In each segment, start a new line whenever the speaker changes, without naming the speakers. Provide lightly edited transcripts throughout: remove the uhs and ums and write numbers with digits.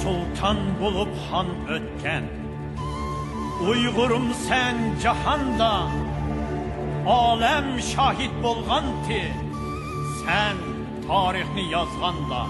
Sultan bulup han ötken Uygurum sen cahanda Alem şahit bolganti Sen tarihni yazganda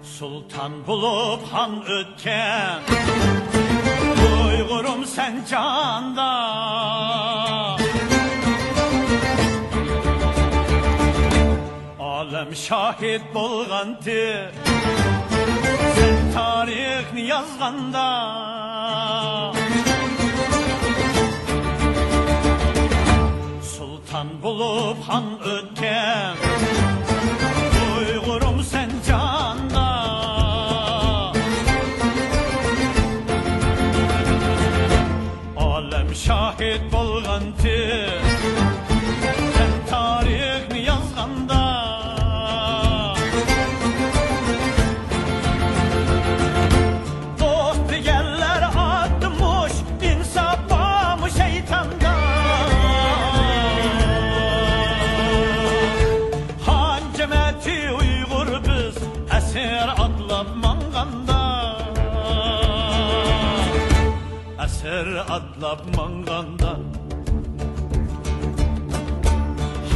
Sultan bulup han ötken Uygurum sen canda Alem şahit bolganti Sen tarihni yazganda Sultan bulup han ötken Uygurum sen canda Şahit bolganti Sen tarihni yazganda Dost digerler atmış insafı mı şeytanda Han cemeti Uygur biz esir atlap manganda Esir atlap manganda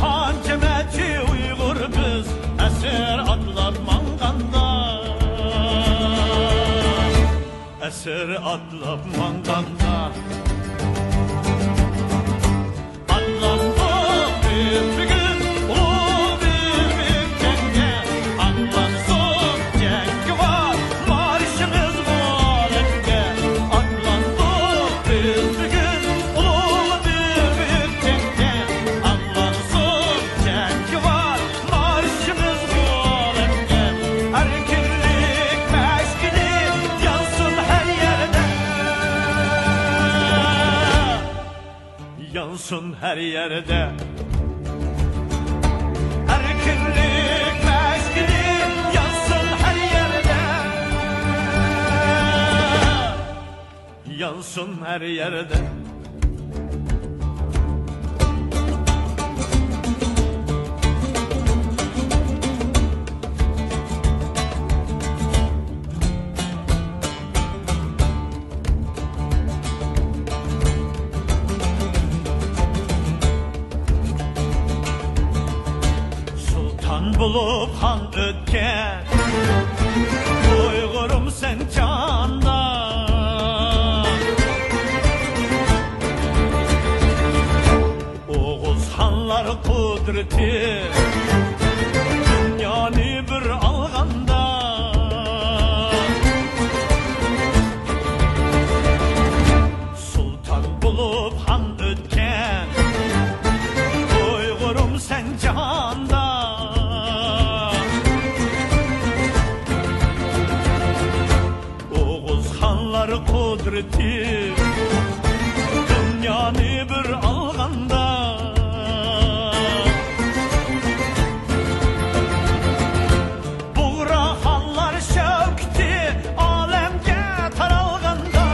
Han cemeti Uygur biz Esir atlap manganda Esir atlap manganda Atlandık bir gün ulu bir cenge Atlansın cengi var marşımız bu alemde Atlandık bir gün ulu bir cenge Atlansın cengi var marşımız bu alemde Erkinlik meşkili yansın her yerde Yansın her yerde Erkinlik meşkili yansın her yerde Yansın her yerde Sultan bulup han ötken Uygurum sen canda Oğuz hanlar kudreti Dünyanı bir alganda Sultan bulup han ötken Uygurum sen canda Oğuz hanlar kudreti Dünyanı bir alganda Buğra hanlar şevkti alemge taralganda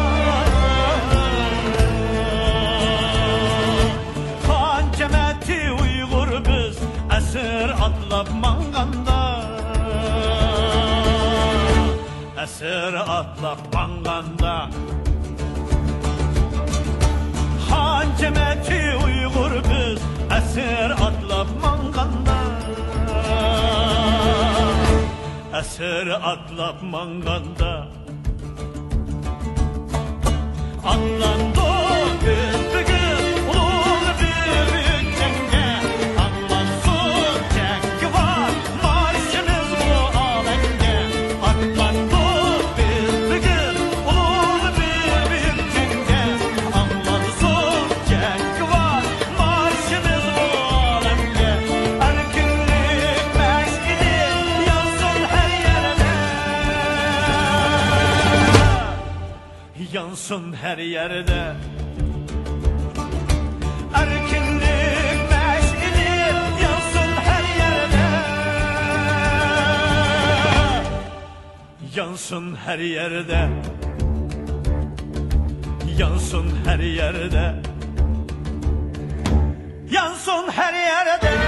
Han cemeti Uygur biz esir atlap manganda Esir atlap manganda Han cemeti Uygur biz esir atlap manganda Esir atlap manganda Atlandık biz bugün ulu bir büyük cenge Atlansın cengi var marşımız bu alemde Atlandık biz bugün ulu bir büyük cenge Atlansın cengi var marşımız bu alemde Erkinlik meşkili yansın her yerde Yansın her yerde Erkinlik meşkili yansın her Yansın her yerde, yansın her yerde, yansın her yerde.